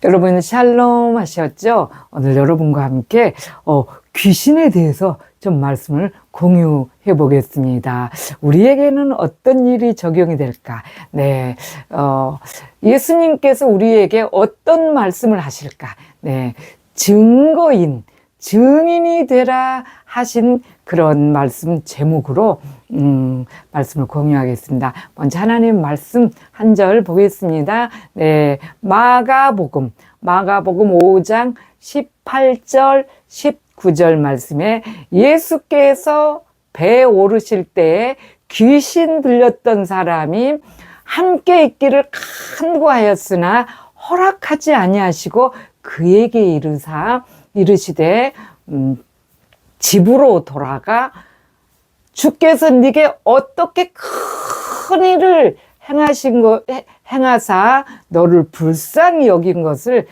여러분 샬롬 하셨죠? 오늘 여러분과 함께 귀신에 대해서 좀 말씀을 공유해 보겠습니다. 우리에게는 어떤 일이 적용이 될까? 네, 예수님께서 우리에게 어떤 말씀을 하실까? 네, 증인이 되라 하신 그런 말씀 제목으로 말씀을 공유하겠습니다. 먼저 하나님 말씀 한 절 보겠습니다. 네, 마가복음 5장 18절 19절 말씀에 예수께서 배에 오르실 때에 귀신 들렸던 사람이 함께 있기를 간구하였으나 허락하지 아니하시고 그에게 이르시되 집으로 돌아가 주께서 네게 어떻게 큰 일을 행하사 너를 불쌍히 여긴 것을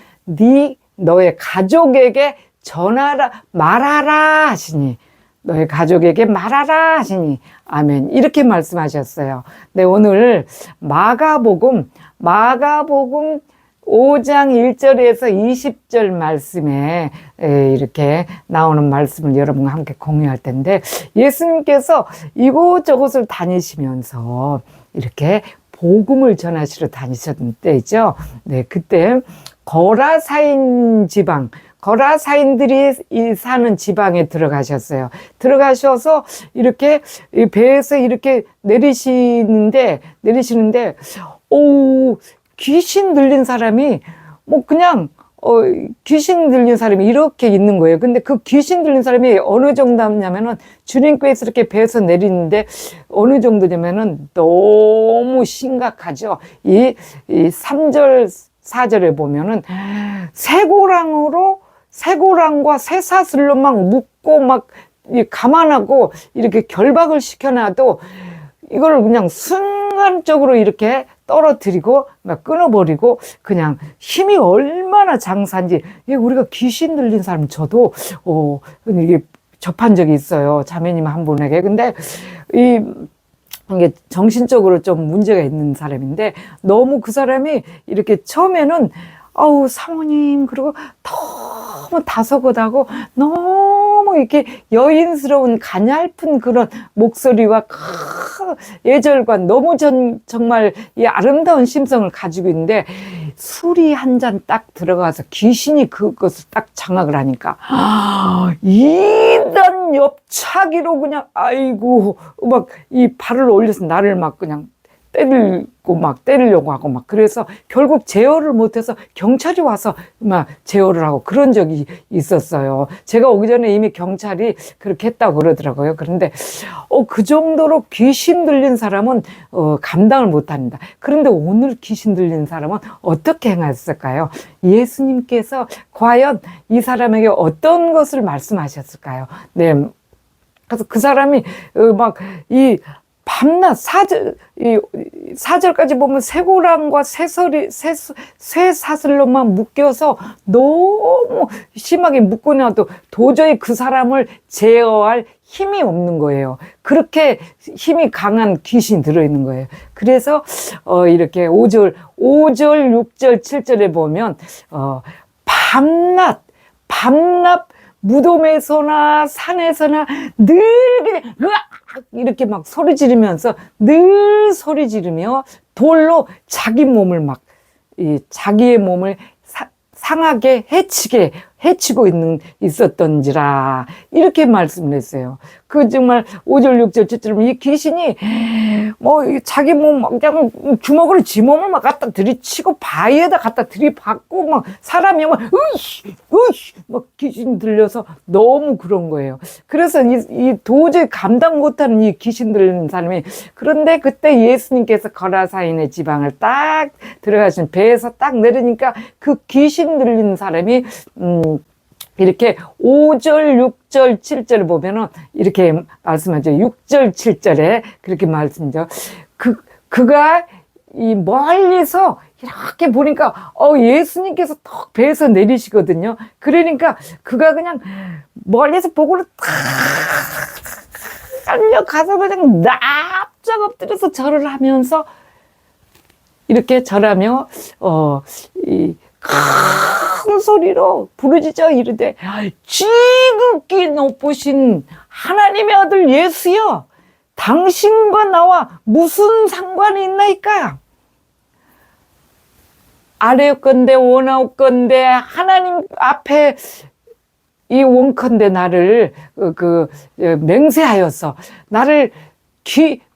너의 가족에게 말하라 하시니 너의 가족에게 말하라 하시니 아멘 이렇게 말씀하셨어요. 네, 오늘 마가복음 5장 1절에서 20절 말씀에 이렇게 나오는 말씀을 여러분과 함께 공유할 텐데, 예수님께서 이곳저곳을 다니시면서 이렇게 복음을 전하시러 다니셨던 때죠. 네, 그때 거라사인들이 사는 지방에 들어가셨어요. 들어가셔서 이렇게 배에서 이렇게 내리시는데 귀신 들린 사람이 귀신 들린 사람이 이렇게 있는 거예요. 근데 그 귀신 들린 사람이 어느 정도냐면은 주님께서 이렇게 배에서 내리는데 어느 정도냐면은 너무 심각하죠. 이 3절 4절에 보면은 쇠고랑과 쇠사슬로 막 묶고 막 감안하고 이렇게 결박을 시켜놔도 이걸 그냥 순간적으로 이렇게 떨어뜨리고 막 끊어버리고 그냥 힘이 얼마나 장사인지. 우리가 귀신 들린 사람 저도 이게 접한 적이 있어요. 자매님 한 분에게. 근데 이게 정신적으로 좀 문제가 있는 사람인데 너무 그 사람이 이렇게 처음에는 사모님 그리고 너무 다소곳하고 너무 이렇게 여인스러운 가냘픈 그런 목소리와 예절과 너무 정말 이 아름다운 심성을 가지고 있는데 술이 한 잔 딱 들어가서 귀신이 그것을 딱 장악을 하니까 이단 옆차기로 그냥 아이고 막 이 발을 올려서 나를 막 그냥 때리려고 하고 막 그래서 결국 제어를 못해서 경찰이 와서 막 제어를 하고 그런 적이 있었어요. 제가 오기 전에 이미 경찰이 그렇게 했다고 그러더라고요. 그런데 그 정도로 귀신 들린 사람은 감당을 못합니다. 그런데 오늘 귀신 들린 사람은 어떻게 행했을까요? 예수님께서 과연 이 사람에게 어떤 것을 말씀하셨을까요? 네. 그래서 그 사람이 밤낮 4절까지 보면 쇠고랑과 쇠사슬로만 묶여서 너무 심하게 묶어놔도 도저히 그 사람을 제어할 힘이 없는 거예요. 그렇게 힘이 강한 귀신이 들어있는 거예요. 그래서 이렇게 5절, 6절, 7절에 보면 밤낮 무덤에서나 산에서나 늘 이렇게 막 소리 지르면서 늘 소리 지르며 돌로 자기의 몸을 상하게 해치고 있었던지라 이렇게 말씀을 했어요. 그 정말 5절 6절 7절 이 귀신이 자기 몸 그냥 주먹으로 지 몸을 막 갖다 들이치고 바위에다 갖다 들이받고 막 사람이 막 귀신 들려서 너무 그런 거예요. 그래서 이 도저히 감당 못하는 이 귀신 들리는 사람이 그런데 그때 예수님께서 거라사인의 지방을 딱 들어가신 배에서 딱 내리니까 그 귀신 들리는 사람이 이렇게 5절, 6절, 7절을 보면은 이렇게 말씀하죠. 6절, 7절에 그렇게 말씀하죠. 그가 이 멀리서 이렇게 보니까 예수님께서 턱 배에서 내리시거든요. 그러니까 그가 그냥 멀리서 보고를 탁 달려가서 그냥 납작 엎드려서 절을 하면서 이렇게 절하며 큰 소리로 부르짖어 이르되 지극히 높으신 하나님의 아들 예수여, 당신과 나와 무슨 상관이 있나이까? 아뢰옵건대 원하옵건대 하나님 앞에 이 원컨대 나를 맹세하여서 나를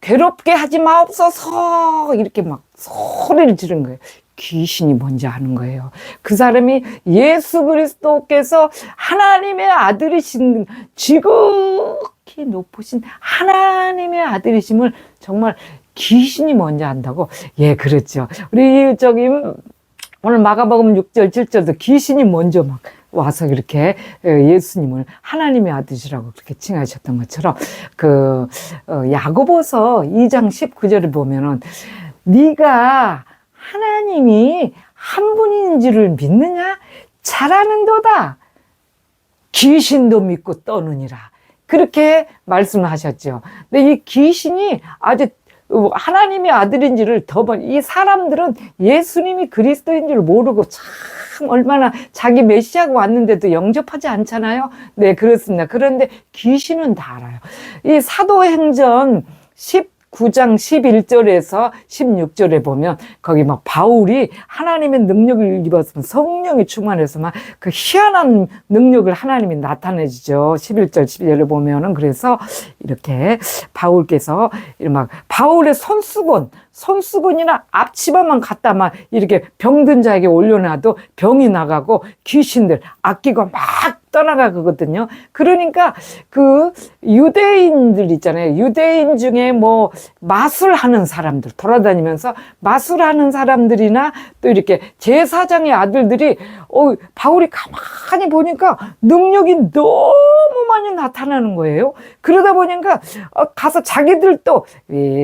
괴롭게 하지 마옵소서, 이렇게 막 소리를 지른 거예요. 귀신이 뭔지 아는 거예요. 그 사람이 예수 그리스도께서 하나님의 아들이신, 지극히 높으신 하나님의 아들이심을 정말 귀신이 뭔지 안다고? 예, 그렇죠. 우리 오늘 마가복음 6절, 7절도 귀신이 먼저 막 와서 이렇게 예수님을 하나님의 아들이라고 그렇게 칭하셨던 것처럼, 야고보서 2장 19절을 보면은 네가 하나님이 한 분인 줄을 믿느냐? 잘하는도다. 귀신도 믿고 떠느니라. 그렇게 말씀하셨죠. 근데 이 귀신이 아주 하나님의 아들인지를 이 사람들은 예수님이 그리스도인 줄 모르고 참 얼마나 자기 메시아가 왔는데도 영접하지 않잖아요. 네, 그렇습니다. 그런데 귀신은 다 알아요. 이 사도행전 19장 11절에서 16절에 보면 거기 막 바울이 하나님의 능력을 입었으면 성령이 충만해서 막 그 희한한 능력을 하나님이 나타내주죠. 11절 12절에 보면은 그래서 이렇게 바울께서 막 바울의 손수건이나 앞치마만 갖다 막 이렇게 병든 자에게 올려놔도 병이 나가고 귀신들 악기가 막 떠나가거든요. 그러니까 그 유대인들 있잖아요. 유대인 중에 뭐 마술하는 사람들 돌아다니면서 마술하는 사람들이나 또 이렇게 제사장의 아들들이 바울이 가만히 보니까 능력이 너무 많이 나타나는 거예요. 그러다 보니까 가서 자기들도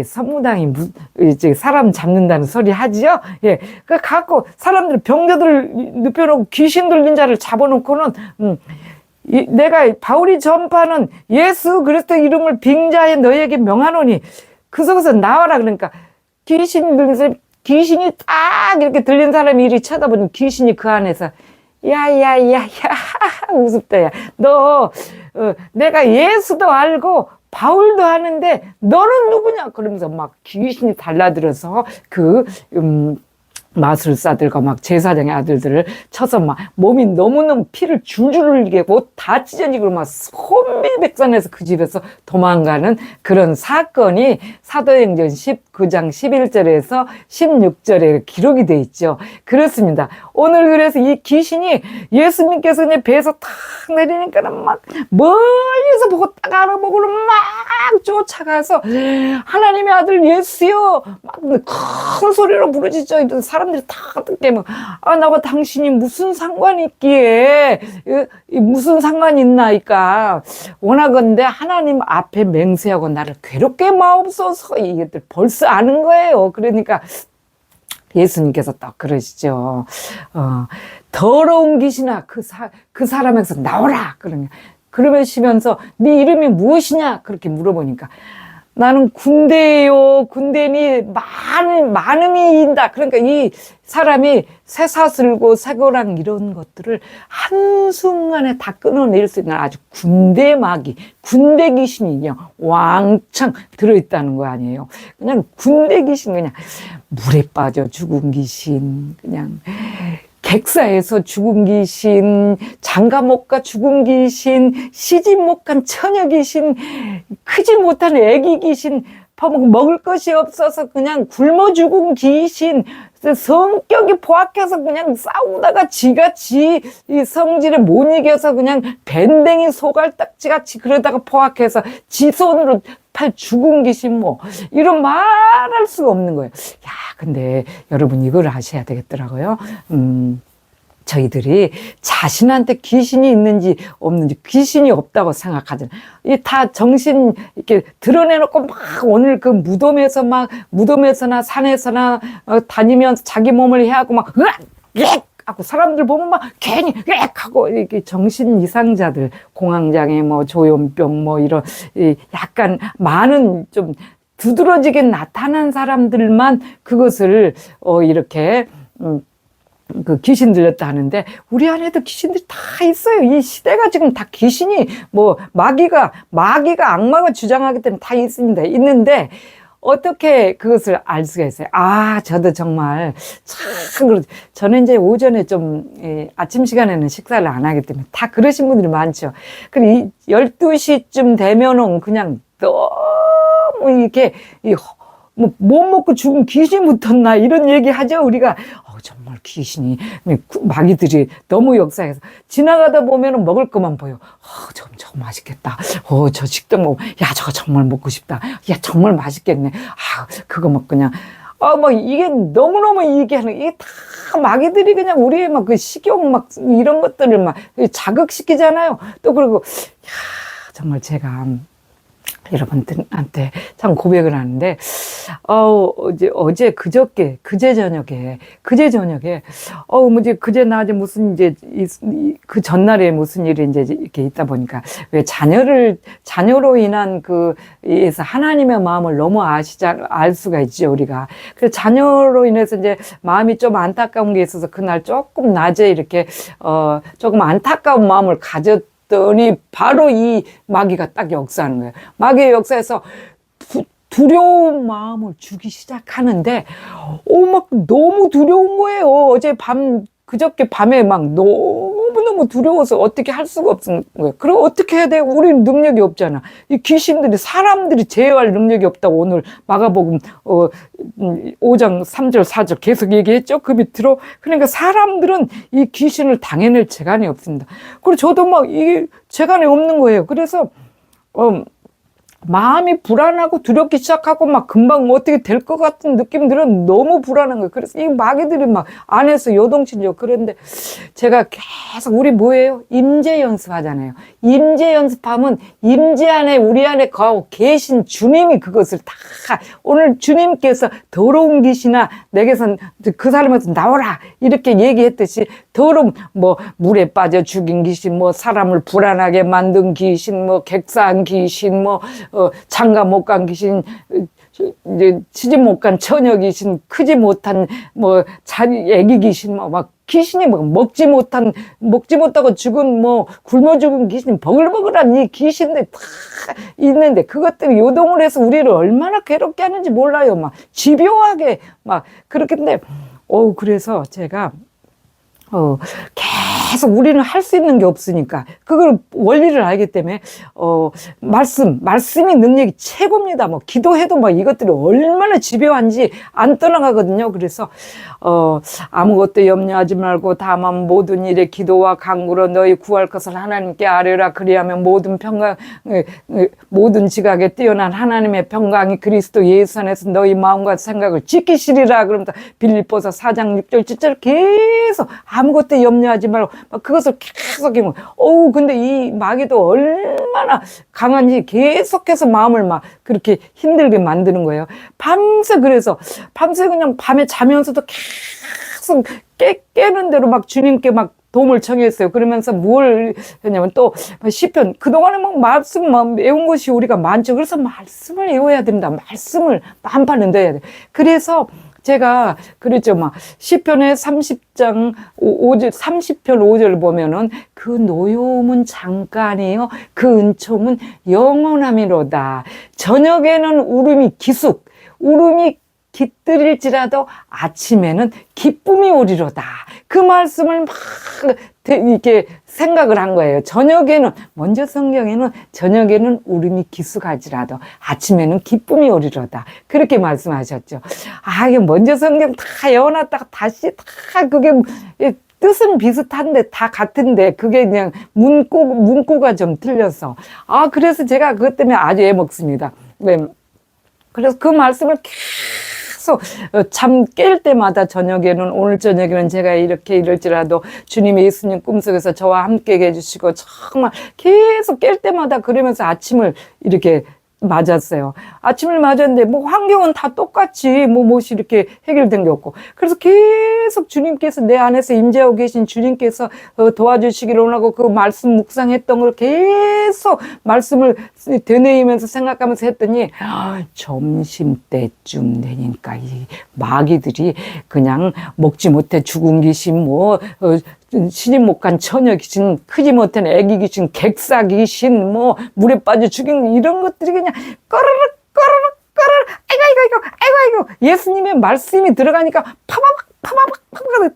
선무당이 이제 사람 잡는다는 소리 하지요. 예, 그 갖고 사람들 병자들 눕혀놓고 귀신 들린 자를 잡아놓고는 내가 바울이 전파하는 예수 그리스도 이름을 빙자해 너에게 명하노니 그 속에서 나와라. 그러니까 귀신이 딱 이렇게 들린 사람이 이리 쳐다보니 귀신이 그 안에서 야야야야 우습다. 야 너 내가 예수도 알고 바울도 하는데 너는 누구냐? 그러면서 막 귀신이 달라들어서 마술사들과 막 제사장의 아들들을 쳐서 막 몸이 너무너무 피를 줄줄 흘리게 옷 다 찢어지고 막 혼비백산해서 그 집에서 도망가는 그런 사건이 사도행전 19장 11절에서 16절에 기록이 돼 있죠. 그렇습니다. 오늘 그래서 이 귀신이 예수님께서 그냥 배에서 탁 내리니까는 막 멀리서 보고 딱 알아보고는 막 쫓아가서 하나님의 아들 예수여 막 큰 소리로 부르짖죠. 사람들이 다 듣게 막 나와 당신이 무슨 상관이 있기에 무슨 상관이 있나이까 원하건대 하나님 앞에 맹세하고 나를 괴롭게 마옵소서. 이것들 벌써 아는 거예요. 그러니까 예수님께서 딱 그러시죠. 더러운 귀신아 그 사람에서 나오라. 그러시면서 네 이름이 무엇이냐 그렇게 물어보니까 나는 군대예요. 군대니 많음이 인다. 그러니까 이 사람이 쇠사슬고 쇠고랑 이런 것들을 한순간에 다 끊어낼 수 있는 아주 군대 귀신이 그냥 왕창 들어있다는 거 아니에요. 그냥 군대 귀신, 그냥 물에 빠져 죽은 귀신, 그냥 객사에서 죽은 귀신, 장가 못 가 죽은 귀신, 시집 못 간 처녀 귀신, 크지 못한 애기 귀신, 먹을 것이 없어서 그냥 굶어 죽은 귀신, 성격이 포악해서 그냥 싸우다가 지같이 이 성질에 못 이겨서 그냥 밴댕이 소갈딱지같이 그러다가 포악해서 지 손으로 팔 죽은 귀신 이런 말할 수가 없는 거예요. 야, 근데 여러분 이걸 아셔야 되겠더라고요. 저희들이 자신한테 귀신이 있는지 없는지 귀신이 없다고 생각하잖아요. 이 다 정신 이렇게 드러내놓고 막 오늘 그 무덤에서나 산에서나 다니면서 자기 몸을 해하고 막 으악 하고 사람들 보면 막 괜히 으악 하고 이렇게 정신 이상자들 공황장애 조현병 이런 약간 많은 좀 두드러지게 나타난 사람들만 그것을 이렇게 그 귀신 들렸다 하는데 우리 안에도 귀신들이 다 있어요. 이 시대가 지금 다 귀신이 뭐 마귀가 악마가 주장하기 때문에 다 있습니다. 있는데 어떻게 그것을 알 수가 있어요? 아, 저도 정말 참 그렇죠. 저는 이제 오전에 좀 아침 시간에는 식사를 안 하기 때문에 다 그러신 분들이 많죠. 그리고 12시쯤 되면은 그냥 너무 이렇게 뭐 못 먹고 죽은 귀신 붙었나 이런 얘기 하죠. 우리가 정말 귀신이 마귀들이 너무 역사해서 지나가다 보면은 먹을 것만 보여. 저거 맛있겠다. 저 식당 먹. 야, 저거 정말 먹고 싶다. 야, 정말 맛있겠네. 그거 막 그냥 막 이게 너무너무 얘기하는 이게 다 마귀들이 그냥 우리의 막 그 식욕 막 이런 것들을 막 자극시키잖아요. 또 그리고 정말 제가 여러분들한테 참 고백을 하는데, 어제 그제 저녁에, 그제 낮에 무슨 이제, 그 전날에 무슨 일이 이제 이렇게 있다 보니까, 왜 자녀로 인한 에서 하나님의 마음을 너무 알 수가 있죠, 우리가. 그래서 자녀로 인해서 이제 마음이 좀 안타까운 게 있어서 그날 조금 낮에 이렇게, 조금 안타까운 마음을 가졌더니 바로 이 마귀가 딱 역사하는 거예요. 마귀의 역사에서 두려운 마음을 주기 시작하는데, 막 너무 두려운 거예요. 그저께 밤에 막 너무너무 두려워서 어떻게 할 수가 없는 거예요. 그럼 어떻게 해야 돼요? 우리는 능력이 없잖아. 이 귀신들이, 사람들이 제어할 능력이 없다고 오늘 마가복음 5장 3절 4절 계속 얘기했죠. 그 밑으로. 그러니까 사람들은 이 귀신을 당해낼 재간이 없습니다. 그리고 저도 막 이게 재간이 없는 거예요. 그래서 마음이 불안하고 두렵기 시작하고 막 금방 어떻게 될 것 같은 느낌들은 너무 불안한 거예요. 그래서 이 마귀들이 막 안에서 요동치죠. 그런데 제가 계속 우리 뭐예요? 임재 연습하잖아요. 임재 연습하면 임재 안에 우리 안에 계신 주님이 그것을 다 오늘 주님께서 더러운 귀신아 내게서 그 사람에서 나오라 이렇게 얘기했듯이 더러운 뭐 물에 빠져 죽인 귀신 뭐 사람을 불안하게 만든 귀신 뭐 객사한 귀신 뭐 장가 못 간 귀신, 이제 시집 못 간 처녀 귀신, 크지 못한 뭐 애기 귀신, 막 귀신이 먹지 못하고 죽은 굶어 죽은 귀신, 버글버글한 이 귀신들 다 있는데 그것들이 요동을 해서 우리를 얼마나 괴롭게 하는지 몰라요. 막 집요하게 막 그렇겠는데, 그래서 제가 계속 우리는 할 수 있는 게 없으니까 그걸 원리를 알기 때문에 말씀이 능력이 최고입니다. 기도해도 이것들이 얼마나 집요한지 안 떠나가거든요. 그래서 아무것도 염려하지 말고 다만 모든 일에 기도와 간구로 너희 구할 것을 하나님께 아뢰라. 그리하면 모든 지각에 뛰어난 하나님의 평강이 그리스도 예수 안에서 너희 마음과 생각을 지키시리라. 그러면서 빌립보서 4장 6절 7절 계속 아무것도 염려하지 말고 그것을 계속 근데 이 마귀도 얼마나 강한지 계속해서 마음을 막 그렇게 힘들게 만드는 거예요. 밤새 그냥 밤에 자면서도 계속 깨는 대로 막 주님께 막 도움을 청했어요. 그러면서 뭘 했냐면 또 시편 그동안에 말씀 외운 것이 우리가 많죠. 그래서 말씀을 외워야 된다. 말씀을 만판은 넣어야 돼. 그래서 제가 그랬죠. 시편의 30장 5절 30편 5절을 보면은 그 노여움은 잠깐이요 그 은총은 영원함이로다. 저녁에는 울음이 깃들일지라도 아침에는 기쁨이 오리로다. 그 말씀을 막 이렇게 생각을 한 거예요. 먼저 성경에는 저녁에는 울음이 기숙할지라도 아침에는 기쁨이 오리로다. 그렇게 말씀하셨죠. 이게 먼저 성경 다 외워놨다가 다시 다 그게 뜻은 비슷한데 다 같은데 그게 그냥 문구가 좀 틀려서. 그래서 제가 그것 때문에 아주 애먹습니다. 그래서 그 말씀을 계속 잠 깰 때마다 오늘 저녁에는 제가 이렇게 이럴지라도 주님이 예수님 꿈속에서 저와 함께 해주시고 정말 계속 깰 때마다 그러면서 아침을 이렇게 맞았어요. 아침을 맞았는데 뭐 환경은 다 똑같이 뭐 무엇이 이렇게 해결된 게 없고, 그래서 계속 주님께서 내 안에서 임재하고 계신 주님께서 도와주시기를 원하고 그 말씀 묵상했던 걸 계속 말씀을 되뇌이면서 생각하면서 했더니 점심 때쯤 되니까 이 마귀들이 그냥 먹지 못해 죽은 귀신, 뭐 시집 못 간 처녀 귀신, 크지 못한 애기 귀신, 객사 귀신, 뭐 물에 빠져 죽인 이런 것들이 그냥 꺼르륵 꺼르륵 꺼르륵, 아이고 예수님의 말씀이 들어가니까 파바박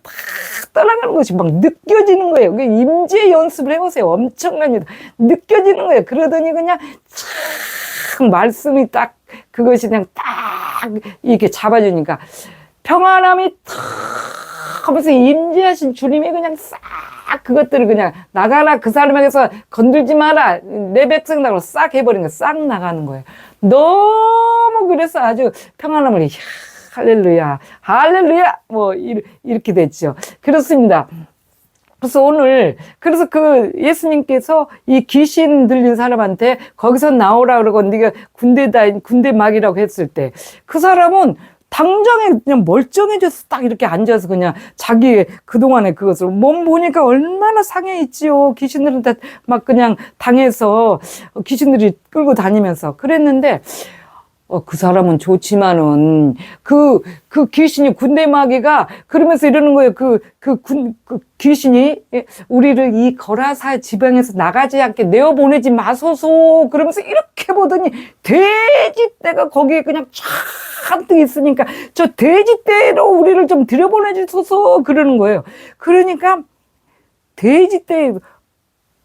탁 떠나가는 것이 막 느껴지는 거예요. 임재 연습을 해보세요. 엄청납니다. 느껴지는 거예요. 그러더니 그냥 참 말씀이 딱 그것이 그냥 딱 이렇게 잡아주니까 평안함이 탁 하면서 임재하신 주님이 그냥 싹 그것들을 그냥 나가라, 그 사람에게서 건들지 마라, 내 백성다고 싹 해버린 거, 싹 나가는 거예요. 너무 그래서 아주 평안함을 할렐루야, 할렐루야, 뭐 이렇게 됐죠. 그렇습니다. 그래서 오늘, 그래서 그 예수님께서 이 귀신 들린 사람한테 거기서 나오라 그러고 네가 군대 막이라고 했을 때 그 사람은 당장에 그냥 멀쩡해져서 딱 이렇게 앉아서 그냥 자기의 그동안의 그것을 몸 보니까 얼마나 상해 있지요. 귀신들한테 막 그냥 당해서 귀신들이 끌고 다니면서 그랬는데 그 사람은 좋지만은 그 귀신이 군대 마귀가 그러면서 이러는 거예요. 그 귀신이 우리를 이 거라사 지방에서 나가지 않게 내어 보내지 마소서 그러면서 이렇게 보더니 돼지떼가 거기에 그냥 잔뜩 있으니까 저 돼지떼로 우리를 좀 들여보내 주소서 그러는 거예요. 그러니까 돼지떼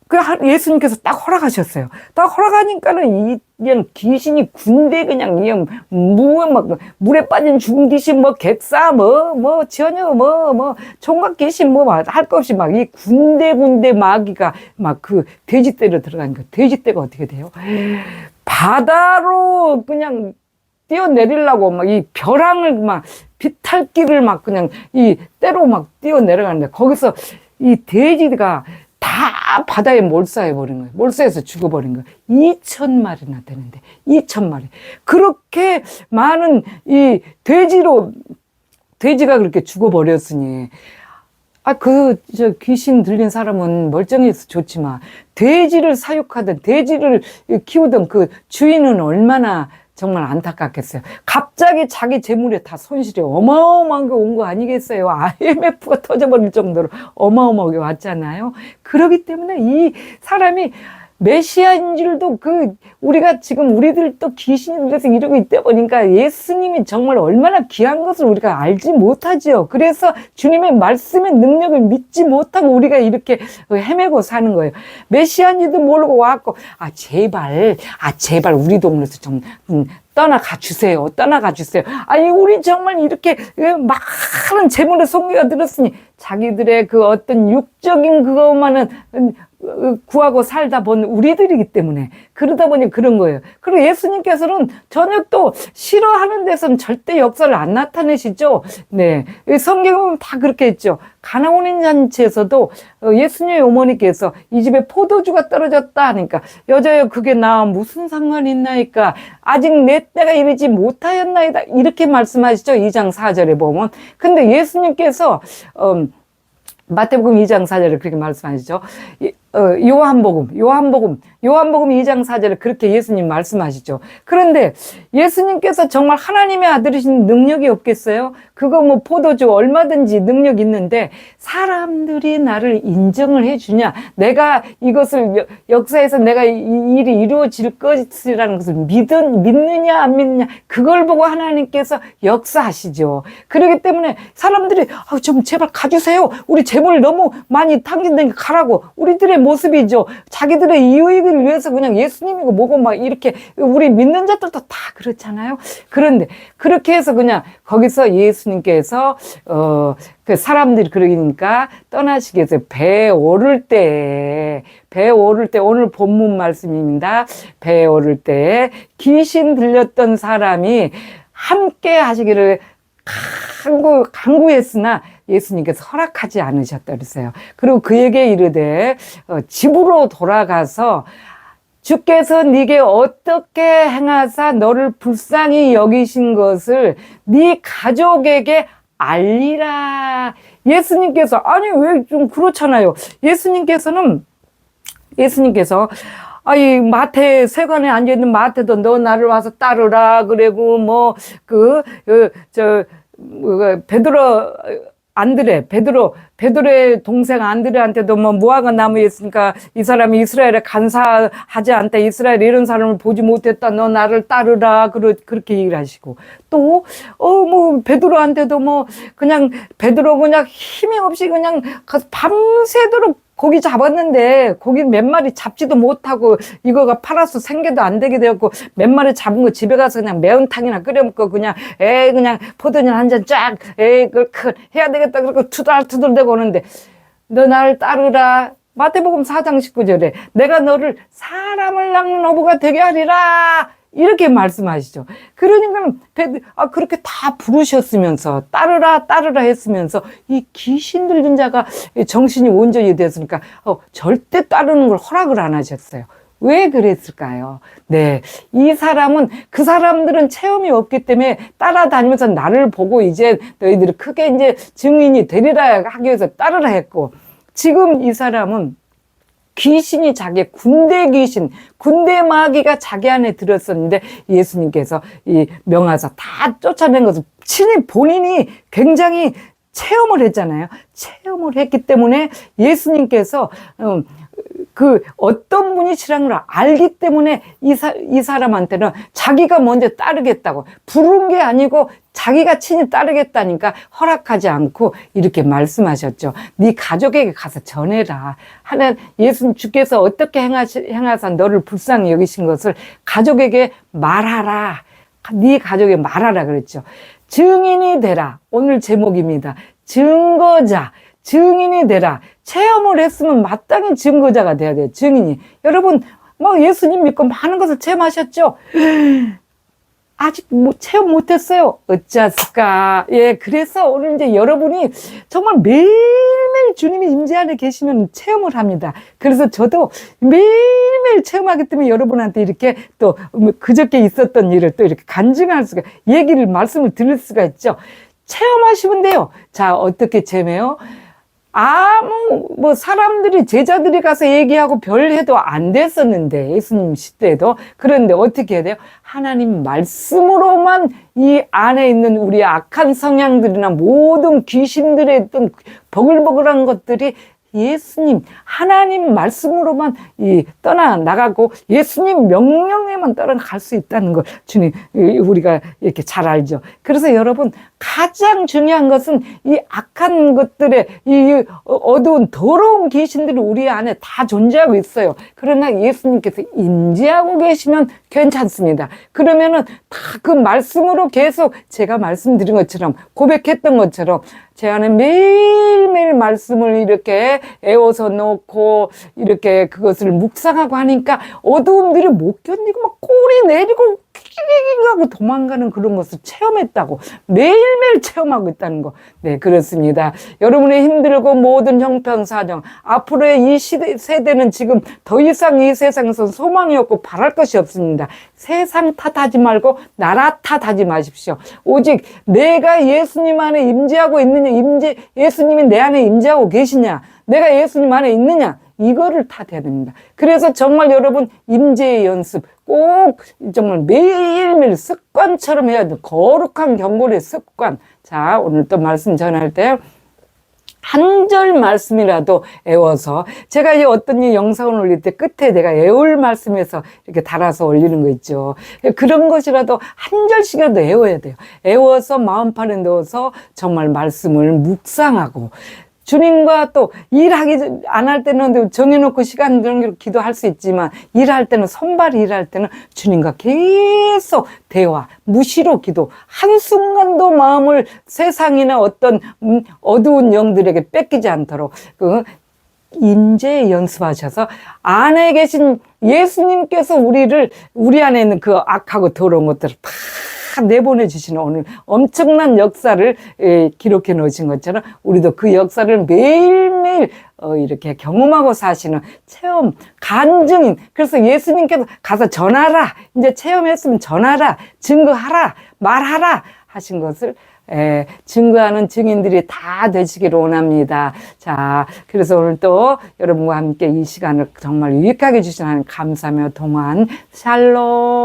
그 예수님께서 딱 허락하셨어요. 딱 허락하니까는 그냥 귀신이 군대 그냥 막 물에 빠진 죽은 귀신 뭐 객사 뭐 전혀 뭐 총각 귀신 뭐 할 것 없이 막 이 군대 마귀가 막 그 돼지떼로 들어가니까 돼지떼가 어떻게 돼요? 바다로 그냥 뛰어내리려고 막 이 벼랑을 막 비탈길을 막 그냥 이 떼로 막 뛰어내려가는데 거기서 이 돼지가 다 바다에 몰사해버린 거예요. 몰사해서 죽어버린 거예요. 2,000마리나 되는데, 2,000마리. 그렇게 많은 이 돼지가 그렇게 죽어버렸으니, 귀신 들린 사람은 멀쩡해서 좋지만, 돼지를 사육하던, 돼지를 키우던 그 주인은 얼마나 정말 안타깝겠어요. 갑자기 자기 재물에 다 손실이 어마어마한 게 온 거 아니겠어요. IMF가 터져버릴 정도로 어마어마하게 왔잖아요. 그렇기 때문에 이 사람이 메시아인 줄도 우리가 지금 우리들 또 귀신이 들려서 이러고 있다 보니까 예수님이 정말 얼마나 귀한 것을 우리가 알지 못하지요. 그래서 주님의 말씀의 능력을 믿지 못하고 우리가 이렇게 헤매고 사는 거예요. 메시아인지도 모르고 와갖고, 제발 우리 동네에서 좀, 떠나가 주세요. 아니, 우리 정말 이렇게 많은 재물의 송기가 들었으니 자기들의 그 어떤 육적인 그것만은 구하고 살다 본 우리들이기 때문에 그러다 보니 그런 거예요. 그리고 예수님께서는 전혀 또 싫어하는 데서는 절대 역사를 안 나타내시죠. 네, 성경에 보면 다 그렇게 했죠. 가나온 잔치에서도 예수님의 어머니께서 이 집에 포도주가 떨어졌다 하니까 여자여 그게 나와 무슨 상관이 있나이까 아직 내 때가 이르지 못하였나이다 이렇게 말씀하시죠. 2장 4절에 보면. 근데 예수님께서 마태복음 2장 4절에 그렇게 말씀하시죠. 요한복음 2장 4절에 그렇게 예수님 말씀하시죠. 그런데 예수님께서 정말 하나님의 아들이신 능력이 없겠어요? 그거 뭐 포도주 얼마든지 능력 있는데 사람들이 나를 인정을 해주냐, 내가 이것을 역사에서 내가 이 일이 이루어질 것이라는 것을 믿느냐 안 믿느냐, 그걸 보고 하나님께서 역사하시죠. 그렇기 때문에 사람들이 좀 제발 가주세요. 우리 재물 너무 많이 탕진되니까 가라고. 우리들의 모습이죠. 자기들의 이익을 위해서 그냥 예수님이고 뭐고 막 이렇게 우리 믿는 자들도 다 그렇잖아요. 그런데 그렇게 해서 그냥 거기서 예수님께서 그 사람들이 그러니까 떠나시게 해서 배에 오를 때 오늘 본문 말씀입니다. 배에 오를 때 귀신 들렸던 사람이 함께 하시기를 간구했으나 예수님께서 허락하지 않으셨다 그랬어요. 그리고 그에게 이르되 집으로 돌아가서 주께서 네게 어떻게 행하사 너를 불쌍히 여기신 것을 네 가족에게 알리라. 예수님께서, 아니 왜 좀 그렇잖아요. 예수님께서 이 마태 세관에 앉아있는 마태도 너 나를 와서 따르라 그러고 베드로 베드로의 동생 안드레한테도 무화과 나무에 있으니까 이 사람이 이스라엘에 간사하지 않다, 이스라엘에 이런 사람을 보지 못했다, 너 나를 따르라 그렇게 얘기를 하시고, 또 베드로한테도 베드로 그냥 힘이 없이 그냥 가서 밤새도록 고기 잡았는데 고기 몇 마리 잡지도 못하고 이거가 팔아서 생계도 안 되게 되었고, 몇 마리 잡은 거 집에 가서 그냥 매운탕이나 끓여 먹고 그냥 포도주 한 잔 쫙 그걸 해야 되겠다 그러고 투덜투덜대고 오는데, 너 나를 따르라. 마태복음 4장 19절에 내가 너를 사람을 낚는 어부가 되게 하리라 이렇게 말씀하시죠. 그러니까 그렇게 다 부르셨으면서 따르라 했으면서 이 귀신 들린 자가 정신이 온전히 됐으니까 절대 따르는 걸 허락을 안 하셨어요. 왜 그랬을까요? 네, 그 사람들은 체험이 없기 때문에 따라다니면서 나를 보고 이제 너희들이 크게 이제 증인이 되리라 하기 위해서 따르라 했고, 지금 이 사람은 귀신이 군대 마귀가 자기 안에 들었었는데 예수님께서 이 명하사 다 쫓아낸 것을 본인이 굉장히 체험을 했잖아요. 체험을 했기 때문에 예수님께서 어떤 분이 싫은 걸 알기 때문에 이 사람한테는 자기가 먼저 따르겠다고, 부른 게 아니고 자기가 친히 따르겠다니까 허락하지 않고 이렇게 말씀하셨죠. 네 가족에게 가서 전해라. 주께서 어떻게 행하사 너를 불쌍히 여기신 것을 가족에게 말하라. 네 가족에게 말하라 그랬죠. 증인이 되라. 오늘 제목입니다. 증인이 되라. 체험을 했으면 마땅히 증거자가 돼야 돼요. 증인이. 여러분, 예수님 믿고 많은 것을 체험하셨죠? 아직 체험 못했어요. 어쩌을까? 예, 그래서 오늘 이제 여러분이 정말 매일매일 주님이 임재 안에 계시면 체험을 합니다. 그래서 저도 매일매일 체험하기 때문에 여러분한테 이렇게 또 그저께 있었던 일을 또 이렇게 간증할 수가, 말씀을 드릴 수가 있죠. 체험하시면 돼요. 자, 어떻게 체험해요? 사람들이, 제자들이 가서 얘기하고 별 해도 안 됐었는데, 예수님 시대에도. 그런데 어떻게 해야 돼요? 하나님 말씀으로만 이 안에 있는 우리 악한 성향들이나 모든 귀신들의 어떤 버글버글한 것들이 하나님 말씀으로만 떠나나가고 예수님 명령에만 따라갈 수 있다는 걸 우리가 이렇게 잘 알죠. 그래서 여러분, 가장 중요한 것은 이 악한 것들의 이 어두운 더러운 귀신들이 우리 안에 다 존재하고 있어요. 그러나 예수님께서 임재하고 계시면 괜찮습니다. 그러면은 다 그 말씀으로 계속 제가 말씀드린 것처럼, 고백했던 것처럼 제 안에 매일매일 말씀을 이렇게 애워서 놓고 이렇게 그것을 묵상하고 하니까 어두움들이 못 견디고 꼬리 내리고 하고 도망가는 그런 것을 체험했다고, 매일매일 체험하고 있다는 거. 네, 그렇습니다. 여러분의 힘들고 모든 형편사정, 앞으로의 이 세대는 지금 더 이상 이 세상에서 소망이 없고 바랄 것이 없습니다. 세상 탓하지 말고 나라 탓하지 마십시오. 오직 내가 예수님 안에 임재하고 있느냐, 예수님이 내 안에 임재하고 계시냐, 내가 예수님 안에 있느냐, 이거를 탓해야 됩니다. 그래서 정말 여러분, 임재의 연습 꼭 정말 매일매일 습관처럼 해야 돼요. 거룩한 경골의 습관. 자, 오늘 또 말씀 전할 때 한 절 말씀이라도 애워서, 제가 이제 어떤 영상을 올릴 때 끝에 내가 애울 말씀에서 이렇게 달아서 올리는 거 있죠. 그런 것이라도 한 절씩이라도 애워야 돼요. 애워서 마음판에 넣어서 정말 말씀을 묵상하고, 주님과 또 일하기 안 할 때는 정해놓고 시간 정해놓고 기도할 수 있지만, 일할 때는, 손발이 일할 때는 주님과 계속 대화, 무시로 기도, 한순간도 마음을 세상이나 어떤 어두운 영들에게 뺏기지 않도록 임재 연습하셔서 안에 계신 예수님께서 우리 안에 있는 그 악하고 더러운 것들을 다 내보내 주시는 오늘 엄청난 역사를 기록해 놓으신 것처럼 우리도 그 역사를 매일매일 이렇게 경험하고 사시는 체험 간증인. 그래서 예수님께서 가서 전하라, 이제 체험했으면 전하라, 증거하라, 말하라 하신 것을 증거하는 증인들이 다 되시기를 원합니다. 자, 그래서 오늘 또 여러분과 함께 이 시간을 정말 유익하게 주신 하나님 감사하며 동안 샬롬.